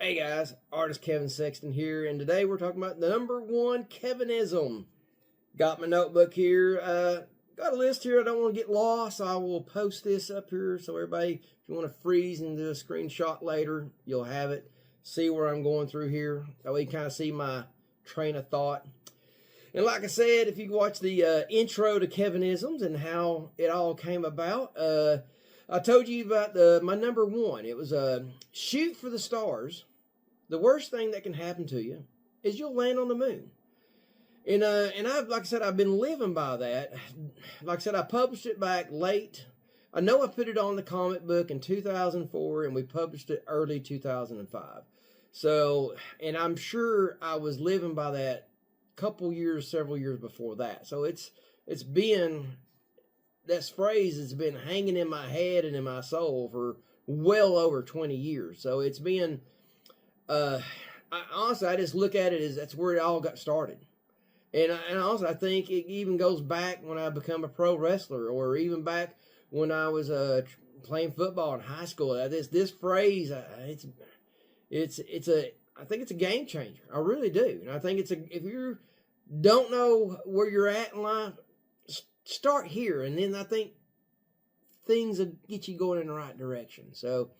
Hey guys, artist Kevin Sexton here, and today we're talking about the number one Kevinism. Got my notebook here, got a list here. I don't want to get lost, so I will post this up here so everybody, if you want to freeze and do a screenshot later, you'll have it. See where I'm going through here. That way you kind of see my train of thought. And like I said, if you watch the intro to Kevinisms and how it all came about, I told you about my number one. It was shoot for the stars. The worst thing that can happen to you is you'll land on the moon. And like I said, I've been living by that. Like I said, I published it back late. I know I put it on the comic book in 2004, and we published it early 2005. So, and I'm sure I was living by that several years before that. So it's been, that phrase has been hanging in my head and in my soul for well over 20 years. So it's been, honestly, I just look at it as that's where it all got started. And also, I think it even goes back when I become a pro wrestler, or even back when I was playing football in high school. This phrase, I think it's a game changer. I really do. And I think if you don't know where you're at in life, start here, and then I think things will get you going in the right direction. So,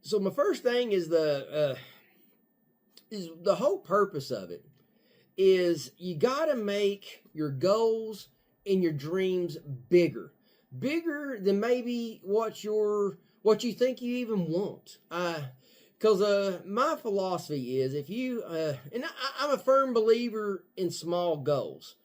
so my first thing is the whole purpose of it is you got to make your goals and your dreams bigger than maybe what you think you even want. Because my philosophy is, if you and I'm a firm believer in small goals,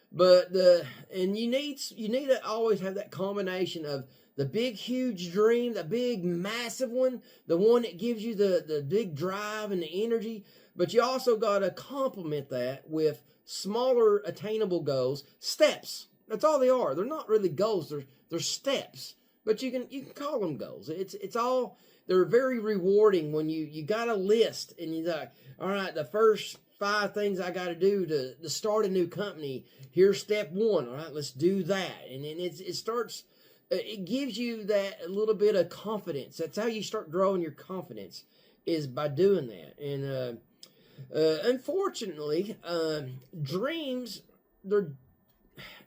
but you need to always have that combination of the big, huge dream, the big, massive one, the one that gives you the big drive and the energy. But you also got to complement that with smaller, attainable goals, steps. That's all they are. They're not really goals. They're steps. But you can call them goals. It's all. They're very rewarding when you got a list and you're like, all right, the first 5 things I got to do to start a new company. Here's step 1. All right, let's do that. And then it starts. It gives you that a little bit of confidence. That's how you start growing your confidence, is by doing that. And unfortunately, dreams, they're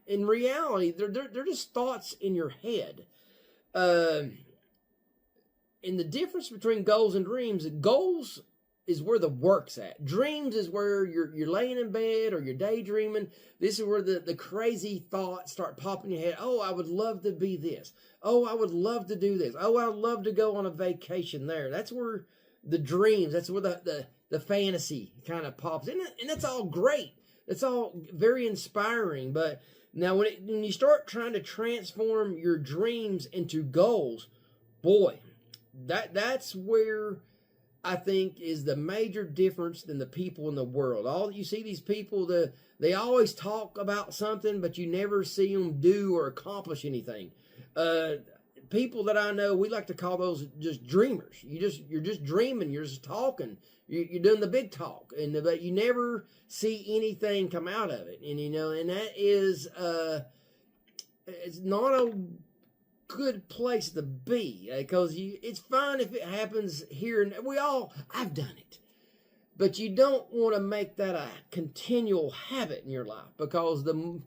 in reality, they're just thoughts in your head. And the difference between goals and dreams, goals is where the work's at. Dreams is where you're laying in bed or you're daydreaming. This is where the crazy thoughts start popping in your head. Oh, I would love to be this. Oh, I would love to do this. Oh, I would love to go on a vacation there. That's where the dreams, that's where the fantasy kind of pops in. And that's all great. It's all very inspiring. But now when you start trying to transform your dreams into goals, boy, that's where I think is the major difference than the people in the world. All you see, these people, they always talk about something, but you never see them do or accomplish anything. People that I know, we like to call those just dreamers. You're just dreaming. You're just talking. You're doing the big talk, but you never see anything come out of it. And and that is it's not a good place to be, because it's fine if it happens here, and I've done it, but you don't want to make that a continual habit in your life, because the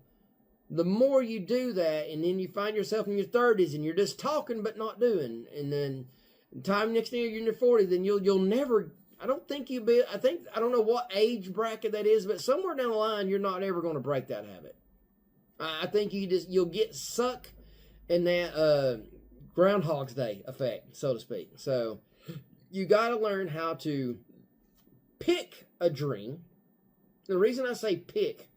more you do that, and then you find yourself in your 30s and you're just talking but not doing, and then next year you're in your 40s, then you'll never, I don't know what age bracket that is, but somewhere down the line you're not ever going to break that habit. I think you'll get stuck in that Groundhog's Day effect, so to speak. So you got to learn how to pick a dream. The reason I say pick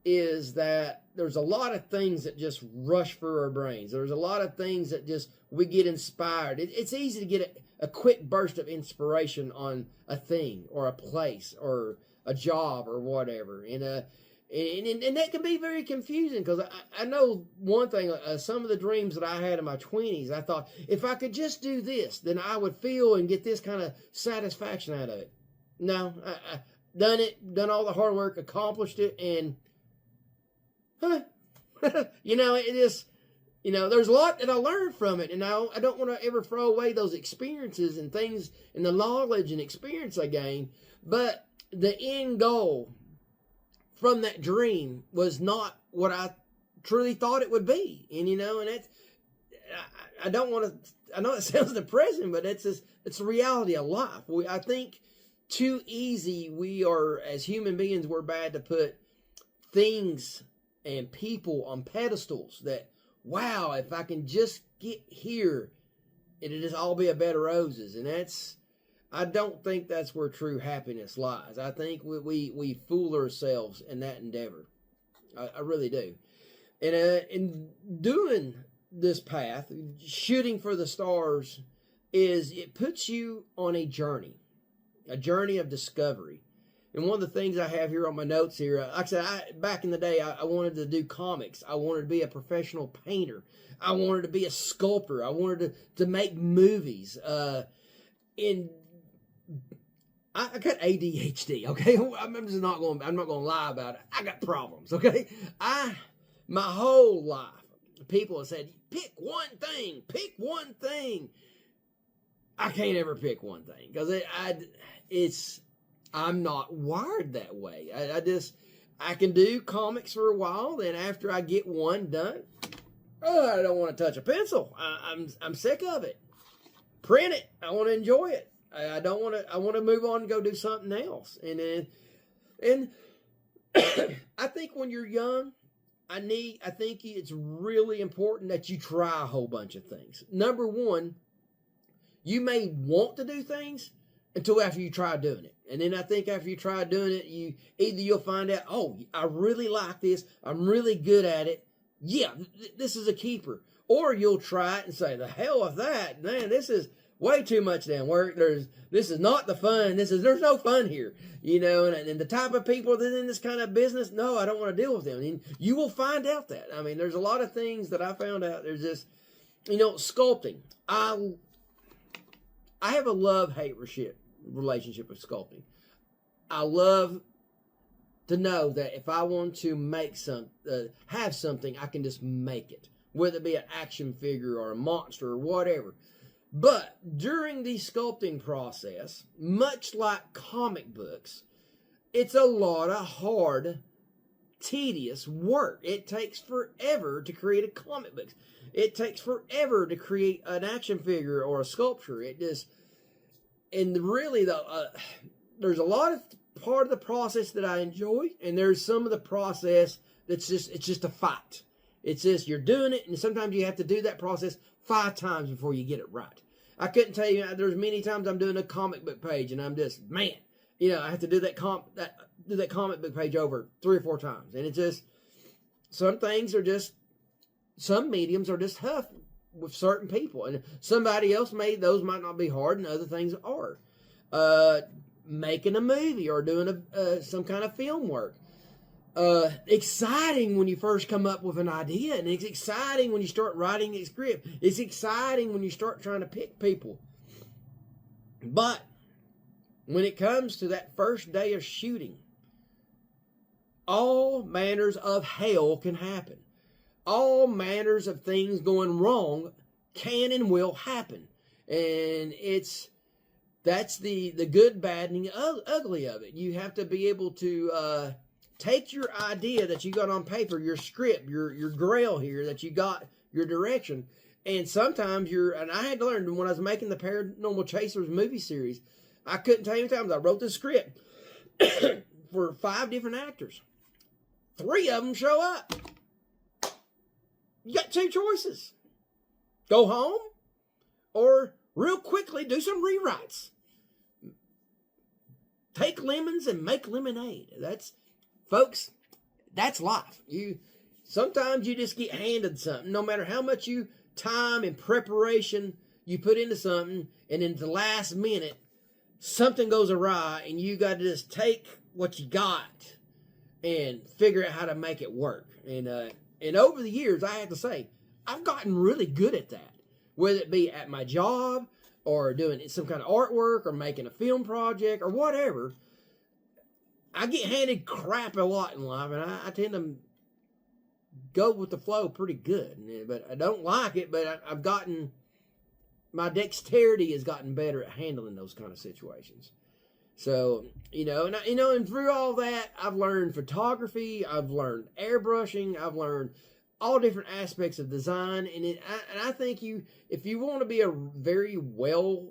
is that there's a lot of things that just rush through our brains. There's a lot of things that we get inspired. It's easy to get a quick burst of inspiration on a thing or a place or a job or whatever. And that can be very confusing, because I know one thing, some of the dreams that I had in my 20s, I thought, if I could just do this, then I would feel and get this kind of satisfaction out of it. No, I done all the hard work, accomplished it, and, it is, there's a lot that I learned from it, and I don't want to ever throw away those experiences and things and the knowledge and experience I gained. But the end goal from that dream was not what I truly thought it would be. And that's, I don't want to, I know it sounds depressing, but it's the reality of life. I think too easy we are, as human beings, we're bad to put things and people on pedestals that, wow, if I can just get here, it'll just all be a bed of roses. And I don't think that's where true happiness lies. I think we fool ourselves in that endeavor. I really do. And in doing this path, shooting for the stars, it puts you on a journey of discovery. And one of the things I have here on my notes here, like I said, back in the day, I wanted to do comics. I wanted to be a professional painter. I wanted to be a sculptor. I wanted to make movies. And I got ADHD, okay? I'm not going to lie about it. I got problems, okay? My whole life, people have said, pick one thing. I can't ever pick one thing because I'm not wired that way. I can do comics for a while, then after I get one done, I don't want to touch a pencil. I'm sick of it. Print it. I want to enjoy it. I want to move on and go do something else. And I think when you're young, I think it's really important that you try a whole bunch of things. Number one, you may want to do things until after you try doing it. And then I think after you try doing it, you'll find out, oh, I really like this. I'm really good at it. Yeah, this is a keeper. Or you'll try it and say, the hell with that. Man, this is way too much damn work. This is not the fun. There's no fun here. And the type of people that are in this kind of business, no, I don't want to deal with them. And you will find out that. I mean, there's a lot of things that I found out. There's this, sculpting. I have a love-hate relationship with sculpting. I love to know that if I want to make have something, I can just make it, whether it be an action figure or a monster or whatever. But during the sculpting process, much like comic books, it's a lot of hard, tedious work. It takes forever to create a comic book. It takes forever to create an action figure or a sculpture. And really, there's a lot of part of the process that I enjoy, and there's some of the process it's just a fight. It's just you're doing it, and sometimes you have to do that process 5 times before you get it right. I couldn't tell you, there's many times I'm doing a comic book page, and I'm just, man, I have to do that comic book page over 3 or 4 times. And it's just, some mediums are just tough with certain people. And somebody else those might not be hard, and other things are. Making a movie or doing some kind of film work. Exciting when you first come up with an idea, and it's exciting when you start writing a script. It's exciting when you start trying to pick people. But when it comes to that first day of shooting, all manners of hell can happen. All manners of things going wrong can and will happen. And that's the good, bad, and ugly of it. You have to be able to take your idea that you got on paper, your script, your grail here that you got, your direction, and sometimes and I had to learn when I was making the Paranormal Chasers movie series, I couldn't tell you how many times I wrote the script for 5 different actors. 3 of them show up. You got 2 choices. Go home, or real quickly do some rewrites. Take lemons and make lemonade. Folks, that's life. Sometimes you just get handed something, no matter how much time and preparation you put into something, and in the last minute, something goes awry, and you got to just take what you got and figure out how to make it work. And over the years, I have to say, I've gotten really good at that, whether it be at my job or doing some kind of artwork or making a film project or whatever. I get handed crap a lot in life, and I tend to go with the flow pretty good. But I don't like it, but I've gotten, my dexterity has gotten better at handling those kind of situations. So, and through all that, I've learned photography, I've learned airbrushing, I've learned all different aspects of design. And I think if you want to be a very well-rounded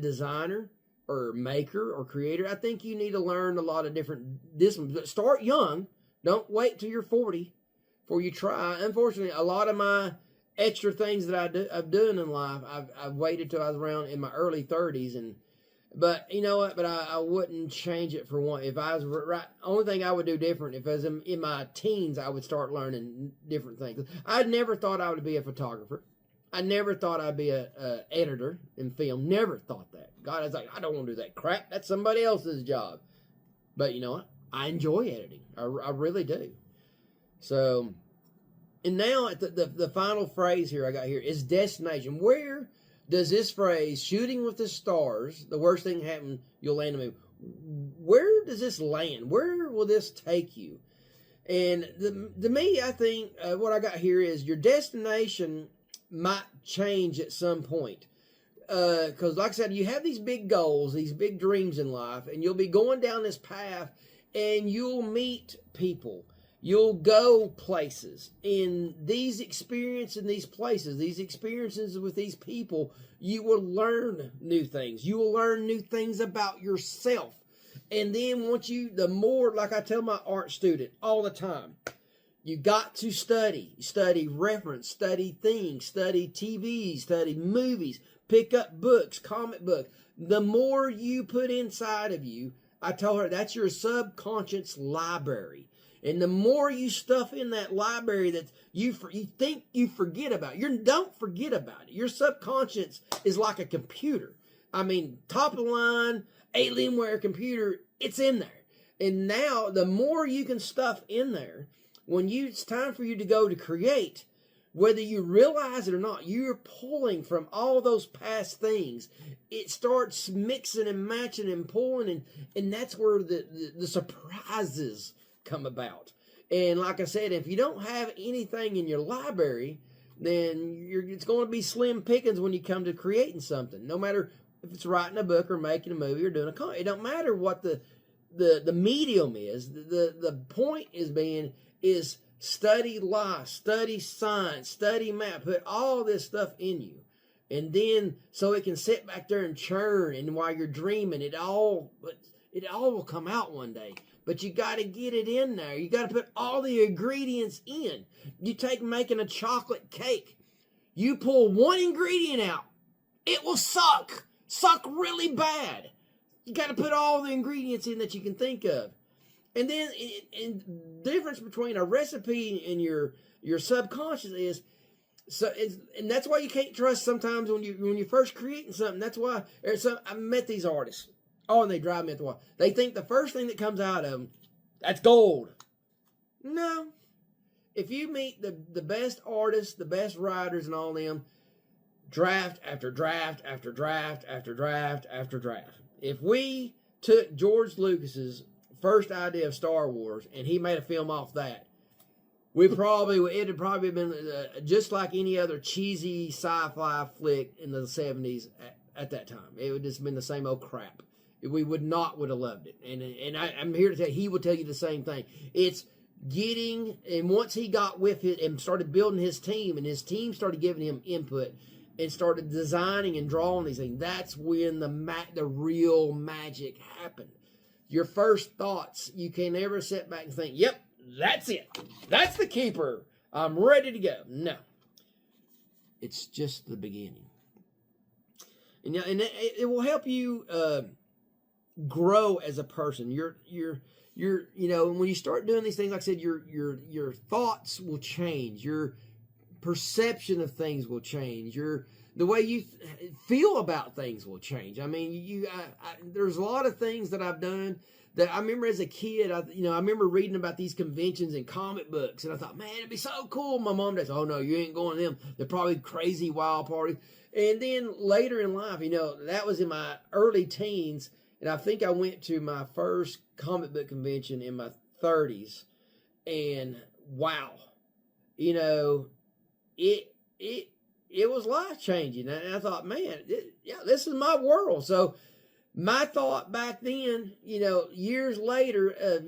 designer or maker or creator, I think you need to learn a lot of different disciplines. But start young. Don't wait till you're 40 before you try. Unfortunately, a lot of my extra things that I've done in life, I've waited till I was around in my early 30s. But you know what? But I wouldn't change it for one. If I was right, only thing I would do different, if I was in my teens, I would start learning different things. I never thought I would be a photographer. I never thought I'd be a editor in film. Never thought that. God, I was like, I don't want to do that crap. That's somebody else's job. But you know what? I enjoy editing. I really do. So, and now at the final phrase here I got here is destination. Where does this phrase, shooting with the stars, the worst thing happen, you'll land a movie, where does this land? Where will this take you? And to me, I think what I got here is your destination might change at some point. Because like I said, you have these big goals, these big dreams in life, and you'll be going down this path, and you'll meet people. You'll go places. In these experiences in these places, these experiences with these people, you will learn new things. You will learn new things about yourself. And then the more, like I tell my art student all the time, you got to study reference, study things, study TV, study movies, pick up books, comic books. The more you put inside of you, I told her that's your subconscious library. And the more you stuff in that library that you think you forget about, don't forget about it. Your subconscious is like a computer. I mean, top of the line, Alienware computer, it's in there. And now, the more you can stuff in there, it's time for you to go to create, whether you realize it or not, you're pulling from all those past things. It starts mixing and matching and pulling, and that's where the surprises come about. And like I said, if you don't have anything in your library, then it's going to be slim pickings when you come to creating something. No matter if it's writing a book or making a movie or doing a comic. It don't matter what the medium is. The point is study law, study science, study math, put all this stuff in you. And then so it can sit back there and churn, and while you're dreaming, it all will come out one day. But you got to get it in there. You got to put all the ingredients in. You take making a chocolate cake. You pull one ingredient out, it will suck really bad. You got to put all the ingredients in that you can think of. And then the difference between a recipe and your subconscious is, and that's why you can't trust sometimes when you're first creating something. That's why I met these artists. Oh, and they drive me at the wall. They think the first thing that comes out of them, that's gold. No. If you meet the best artists, the best writers and all them, draft after draft after draft after draft after draft. If we took George Lucas's first idea of Star Wars and he made a film off that, it'd probably been just like any other cheesy sci-fi flick in the 70s at that time. It would just been the same old crap. We would have loved it. And I'm here to tell you, he would tell you the same thing. It's getting, and once he got with it and started building his team, and his team started giving him input and started designing and drawing these things, that's when the real magic happened. Your first thoughts, you can never sit back and think, yep, that's it. That's the keeper. I'm ready to go. No. It's just the beginning. And it will help you grow as a person. You're when you start doing these things, like I said, your thoughts will change. Your perception of things will change. The way you feel about things will change. I mean, there's a lot of things that I've done that I remember as a kid. I remember reading about these conventions and comic books, and I thought, man, it'd be so cool. My mom said, "Oh no, you ain't going to them. They're probably crazy wild parties." And then later in life, that was in my early teens. And I think I went to my first comic book convention in my 30s. And wow, you know, it it it was life changing, and I thought, man, yeah, this is my world. So my thought back then, years later of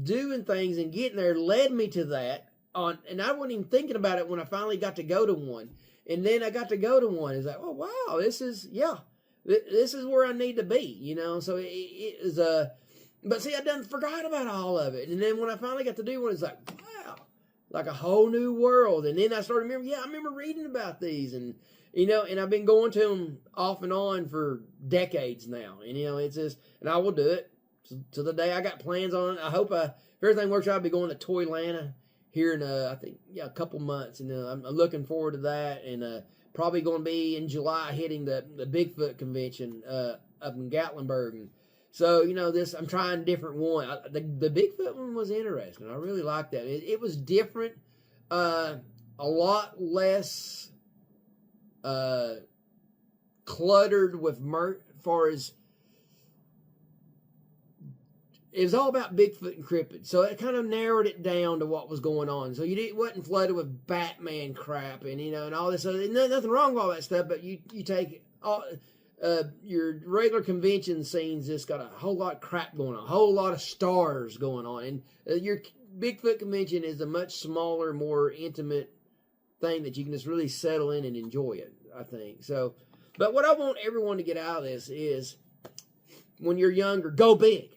doing things and getting there led me to that. And I wasn't even thinking about it when I finally got to go to one, and then I got to go to one. It's like, oh wow, this is where I need to be, So it is but see, I done forgot about all of it, and then when I finally got to do one, it's like, wow, like a whole new world. And then I started remembering, I remember reading about these, and and I've been going to them off and on for decades now, and it's just, and I will do it to the day I got plans on it. I hope if everything works out, I'll be going to Toylanta here in I think a couple months, and I'm looking forward to that, and probably going to be in July hitting the Bigfoot convention up in Gatlinburg. And so this, I'm trying different one. The Bigfoot one was interesting. I really liked that. It was different, a lot less cluttered with far as it was all about Bigfoot and cryptids, so it kind of narrowed it down to what was going on. So it wasn't flooded with Batman crap and and all this other. Nothing wrong with all that stuff, but you take all your regular convention scenes, just got a whole lot of crap going on, a whole lot of stars going on, and your Bigfoot convention is a much smaller, more intimate thing that you can just really settle in and enjoy it, I think. So, but what I want everyone to get out of this is, when you're younger, go big.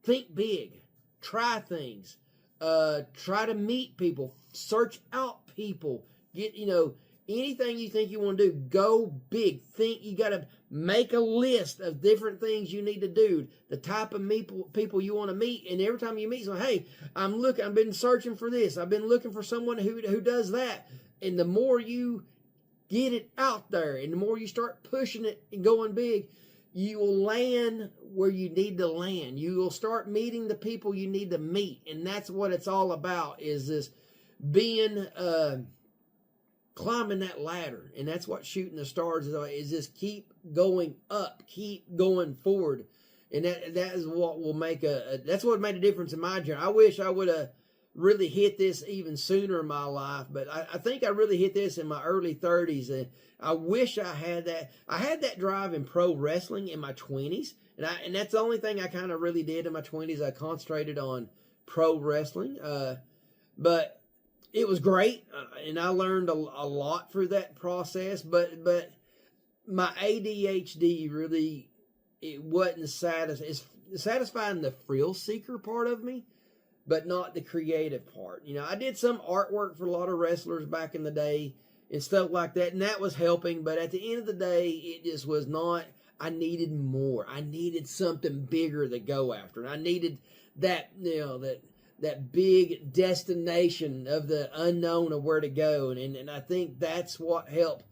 Think big. Try things. Try to meet people. Search out people. Get, anything you think you want to do, go big. Think you got to make a list of different things you need to do, the type of people you want to meet, and every time you meet someone, hey, I've been searching for this. I've been looking for someone who does that. And the more you get it out there, and the more you start pushing it and going big, you will land where you need to land. You will start meeting the people you need to meet. And that's what it's all about, is this being, climbing that ladder. And that's what shooting the stars is just keep going up, keep going forward. And that is what will that's what made a difference in my journey. I wish I would have really hit this even sooner in my life, but I think I really hit this in my early 30s, and I wish I had that. I had that drive in pro wrestling in my 20s, and that's the only thing I kind of really did in my 20s. I concentrated on pro wrestling, but it was great, and I learned a lot through that process, but my ADHD really, it wasn't it's satisfying the thrill seeker part of me, but not the creative part. I did some artwork for a lot of wrestlers back in the day and stuff like that, and that was helping, but at the end of the day, it just was not. I needed more. I needed something bigger to go after. I needed that, that big destination of the unknown of where to go, and I think that's what helped.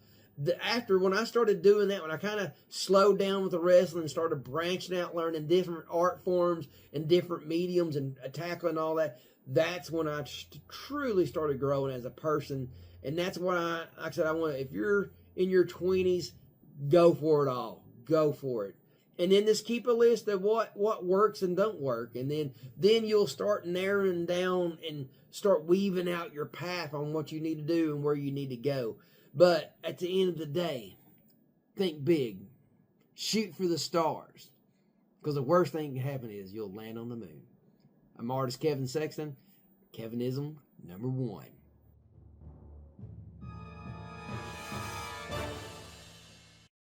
When I started doing that, when I kind of slowed down with the wrestling and started branching out, learning different art forms and different mediums and tackling all that, that's when I truly started growing as a person. And that's why like I said, if you're in your 20s, go for it all. Go for it. And then just keep a list of what works and don't work. And then you'll start narrowing down and start weaving out your path on what you need to do and where you need to go. But at the end of the day, think big. Shoot for the stars. Because the worst thing that can happen is you'll land on the moon. I'm artist Kevin Sexton. Kevinism #1.